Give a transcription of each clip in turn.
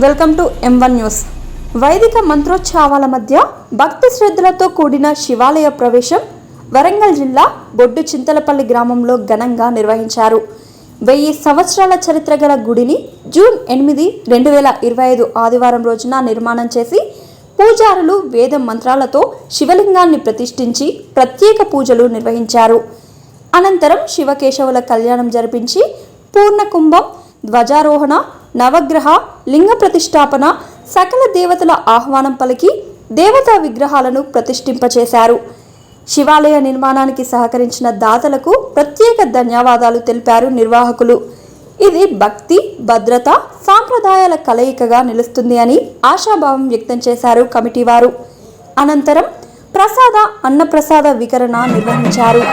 Welcome to M1 news. వైదిక మంత్రోచ్చావాల మధ్య భక్తి శ్రద్ధలతో కూడిన శివాలయ ప్రవేశం వరంగల్ జిల్లా బొడ్డు చింతలపల్లి గ్రామంలో ఘనంగా నిర్వహించారు. 1000 సంవత్సరాల చరిత్ర గల గుడిని జూన్ 8, 2025 ఆదివారం రోజున నిర్మాణం చేసి పూజారులు వేద మంత్రాలతో శివలింగాన్ని ప్రతిష్ఠించి ప్రత్యేక పూజలు నిర్వహించారు. అనంతరం శివకేశవుల కళ్యాణం జరిపించి పూర్ణకుంభం, ధ్వజారోహణ, నవగ్రహ లింగ ప్రతిష్టాపన, సకల దేవతల ఆహ్వానం పలికి దేవతా విగ్రహాలను ప్రతిష్ఠింపచేశారు. శివాలయ నిర్మాణానికి సహకరించిన దాతలకు ప్రత్యేక ధన్యవాదాలు తెలిపారు నిర్వాహకులు. ఇది భక్తి, భద్రత, సాంప్రదాయాల కలయికగా నిలుస్తుంది అని ఆశాభావం వ్యక్తం చేశారు కమిటీ వారు. అనంతరం అన్నప్రసాద వితరణ నిర్వహించారు.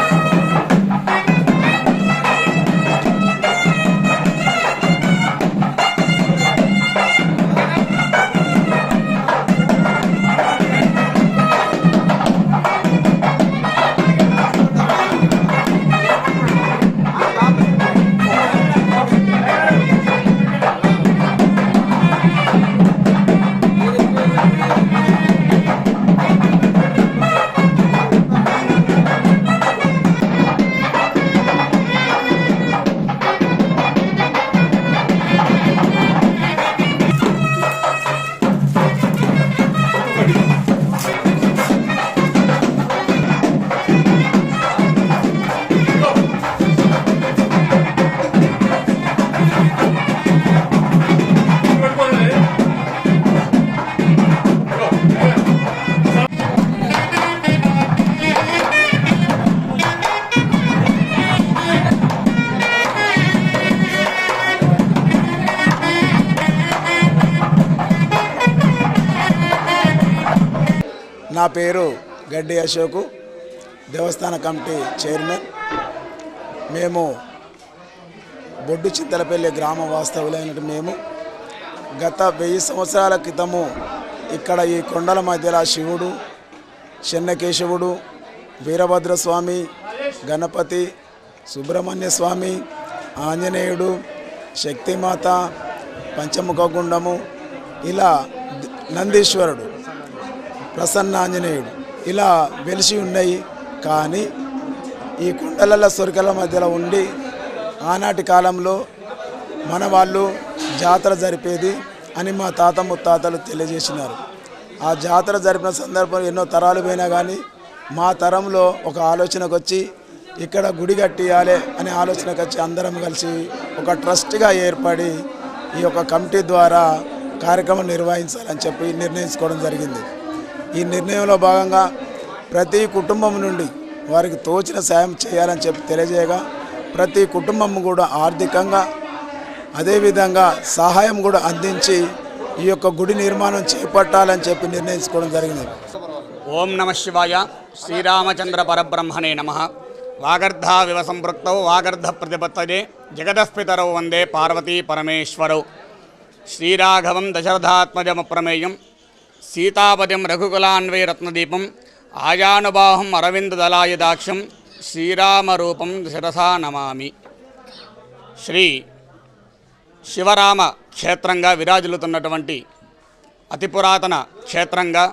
నా పేరు గడ్డి అశోకు, దేవస్థాన కమిటీ చైర్మన్. మేము బొడ్డు చింతలపల్లి గ్రామ వాస్తవులైనట్టు మేము గత 1000 సంవత్సరాల క్రితము ఇక్కడ ఈ కొండల మధ్యలో శివుడు, చెన్నకేశవుడు, వీరభద్రస్వామి, గణపతి, సుబ్రహ్మణ్య స్వామి, ఆంజనేయుడు, శక్తిమాత, పంచముఖ గుండము, ఇలా నందీశ్వరుడు, ప్రసన్న ఆంజనేయుడు ఇలా వెలిసి ఉన్నాయి. కానీ ఈ కొండల సొరికల మధ్యలో ఉండి ఆనాటి కాలంలో మన వాళ్ళు జాతర జరిపేది అని మా తాత ముత్తాతలు తెలియజేసినారు. ఆ జాతర జరిపిన సందర్భంలో ఎన్నో తరాలు పోయినా కానీ మా తరంలో ఒక ఆలోచనకు వచ్చి ఇక్కడ గుడి కట్టియాలి అనే ఆలోచనకు వచ్చి అందరం కలిసి ఒక ట్రస్ట్గా ఏర్పడి ఈ యొక్క కమిటీ ద్వారా కార్యక్రమం నిర్వహించాలని చెప్పి నిర్ణయించుకోవడం జరిగింది. ఈ నిర్ణయంలో భాగంగా ప్రతి కుటుంబం నుండి వారికి తోచిన సాయం చేయాలని చెప్పి తెలియజేయగా ప్రతి కుటుంబం కూడా ఆర్థికంగా అదేవిధంగా సహాయం కూడా అందించి ఈ యొక్క గుడి నిర్మాణం చేపట్టాలని చెప్పి నిర్ణయించుకోవడం జరిగింది. ఓం నమ శివాయ. శ్రీరామచంద్ర పరబ్రహ్మణే నమః. వాగర్ధావివ సంపృక్తౌ వాగర్ధ ప్రతిపత్తయే జగదఃపితరౌ వందే పార్వతీ పరమేశ్వరౌ. శ్రీరాఘవం దశరథాత్మజమప్రమేయం సీతాపతిం రఘుకులాన్వయరత్నదీపం ఆజానుబాహుం అరవిందదలాయుదాక్షం శ్రీరామరూపం శిరసా నమామి. శ్రీ శివరామ క్షేత్రంగా విరాజిల్లుతున్నటువంటి అతి పురాతన క్షేత్రంగా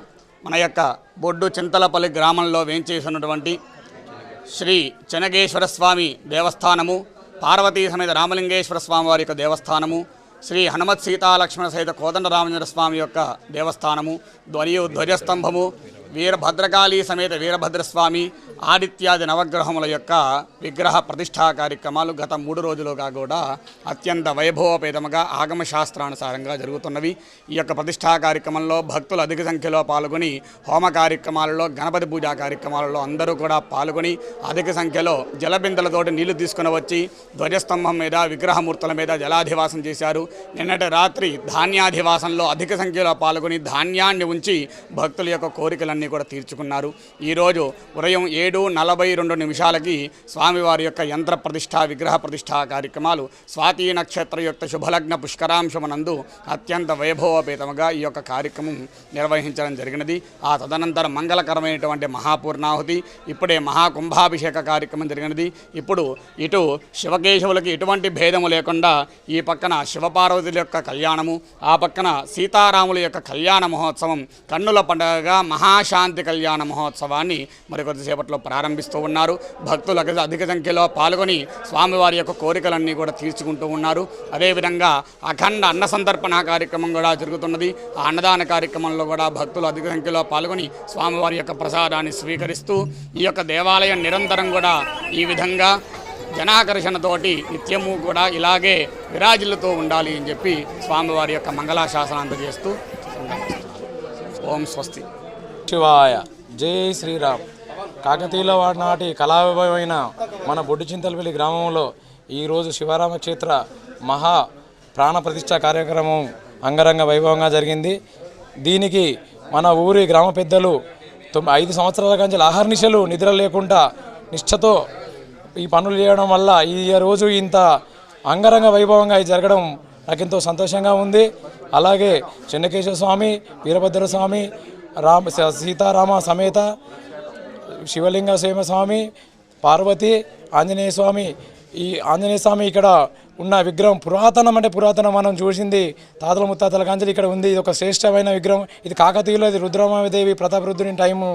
మన యొక్క బొడ్డు చింతలపల్లి గ్రామంలో వేంచేసినటువంటి శ్రీ చెన్నకేశ్వర స్వామి దేవస్థానము, పార్వతీ సమేత రామలింగేశ్వర స్వామి వారి యొక్క దేవస్థానము, శ్రీ హనుమత్ సీతాలక్ష్మణ సహిత కోదండరామచంద్ర స్వామి యొక్క దేవస్థానము మరియు ధ్వజస్తంభము, వీరభద్రకాళీ సమేత వీరభద్రస్వామి, ఆదిత్యాది నవగ్రహముల యొక్క విగ్రహ ప్రతిష్టా కార్యక్రమాలు గత 3 రోజులుగా కూడా అత్యంత వైభవపేతముగా ఆగమశాస్త్రానుసారంగా జరుగుతున్నవి. ఈ యొక్క ప్రతిష్టా కార్యక్రమంలో భక్తులు అధిక సంఖ్యలో పాల్గొని హోమ కార్యక్రమాలలో, గణపతి పూజా కార్యక్రమాలలో అందరూ కూడా పాల్గొని అధిక సంఖ్యలో జలబిందెలతోటి నీళ్లు తీసుకుని వచ్చి ధ్వజస్తంభం మీద, విగ్రహమూర్తుల మీద జలాధివాసం చేశారు. నిన్నటి రాత్రి ధాన్యాధివాసంలో అధిక సంఖ్యలో పాల్గొని ధాన్యాన్ని ఉంచి భక్తుల యొక్క కోరికలన్నీ కూడా తీర్చుకున్నారు. ఈరోజు ఉదయం 7 7:42 స్వామివారి యొక్క యంత్ర ప్రతిష్ఠ విగ్రహ ప్రతిష్ఠా కార్యక్రమాలు స్వాతి నక్షత్రయుక్త శుభలగ్న పుష్కరాంశమునందు అత్యంత వైభవపేతముగా ఈ యొక్క కార్యక్రమం నిర్వహించడం జరిగినది. ఆ తదనంతరం మంగళకరమైనటువంటి మహాపూర్ణాహుతి, ఇప్పుడే మహాకుంభాభిషేక కార్యక్రమం జరిగినది. ఇప్పుడు ఇటు శివకేశవులకి ఎటువంటి భేదము లేకుండా ఈ పక్కన శివపార్వతుల యొక్క కళ్యాణము, ఆ పక్కన సీతారాముల యొక్క కళ్యాణ మహోత్సవం, కన్నుల పండుగగా మహాశాంతి కళ్యాణ మహోత్సవాన్ని మరికొద్దిసేపట్లో ప్రారంభిస్తూ ఉన్నారు. భక్తులు అధిక సంఖ్యలో పాల్గొని స్వామివారి యొక్క కోరికలన్నీ కూడా తీర్చుకుంటూ ఉన్నారు. అదేవిధంగా అఖండ అన్న సంతర్పణ కార్యక్రమం కూడా జరుగుతున్నది. ఆ అన్నదాన కార్యక్రమంలో కూడా భక్తులు అధిక సంఖ్యలో పాల్గొని స్వామివారి యొక్క ప్రసాదాన్ని స్వీకరిస్తూ ఈ యొక్క దేవాలయం నిరంతరం కూడా ఈ విధంగా జనాకర్షణతోటి నిత్యము కూడా ఇలాగే విరాజిల్లుతూ ఉండాలి అని చెప్పి స్వామివారి యొక్క మంగళాశాసనం అందజేస్తూ ఓం స్వస్తి. శివాయ జై శ్రీరామ్. కాకతీయుల నాటి కళావైభవమైన మన బొడ్డుచింతలపల్లి గ్రామంలో ఈరోజు శివరామ క్షేత్ర మహా ప్రాణ ప్రతిష్ఠ కార్యక్రమం అంగరంగ వైభవంగా జరిగింది. దీనికి మన ఊరి గ్రామ పెద్దలు 5 సంవత్సరాల నుంచి ఆహర్నిశలు నిద్ర లేకుండా నిష్ఠతో ఈ పనులు చేయడం వల్ల ఈ రోజు ఇంత అంగరంగ వైభవంగా జరగడం నాకెంతో సంతోషంగా ఉంది. అలాగే చెన్నకేశ్వర స్వామి, వీరభద్ర స్వామి, సీతారామ సమేత శివలింగ సేమ స్వామి, పార్వతి, ఆంజనేయ స్వామి, ఈ ఆంజనేయ స్వామి ఇక్కడ ఉన్న విగ్రహం పురాతనం, అంటే పురాతనం మనం చూసింది తాతల ముత్తాతల కాంచెలు ఇక్కడ ఉంది. ఇది ఒక శ్రేష్టమైన విగ్రహం. ఇది కాకతీయులు, ఇది రుద్రమాదేవి ప్రతాపరుద్రుని టైము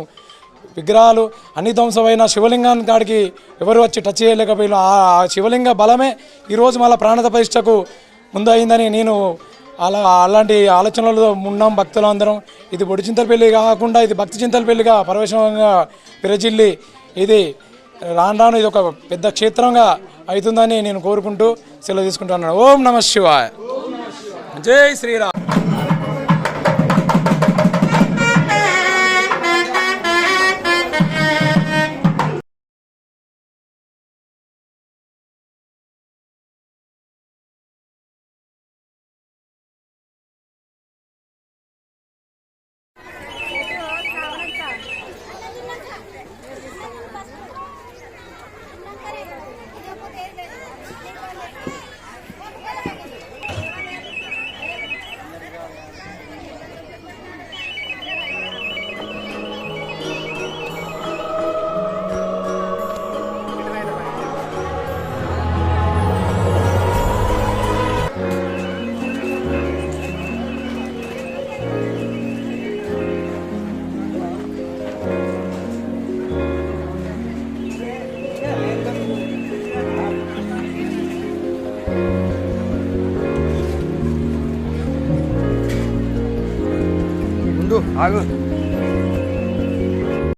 విగ్రహాలు. అన్ని ధ్వంసమైన శివలింగాన్ని కాడికి ఎవరు వచ్చి టచ్ చేయలేకపోయినా ఆ శివలింగ బలమే ఈరోజు మళ్ళీ ప్రాణ ప్రతిష్టకు ముందు అయిందని నేను అలాంటి ఆలోచనలు ఉన్నాం భక్తులు అందరం. ఇది బొడ్డుచింతలపల్లి కాకుండా ఇది భక్తి చింతలపల్లిగా పరవశంగా విరజిల్లి ఇది రాను ఇది ఒక పెద్ద క్షేత్రంగా అవుతుందని నేను కోరుకుంటూ సెలవు తీసుకుంటున్నాను. ఓం నమః శివాయ. జై శ్రీరామ్. ఆగు.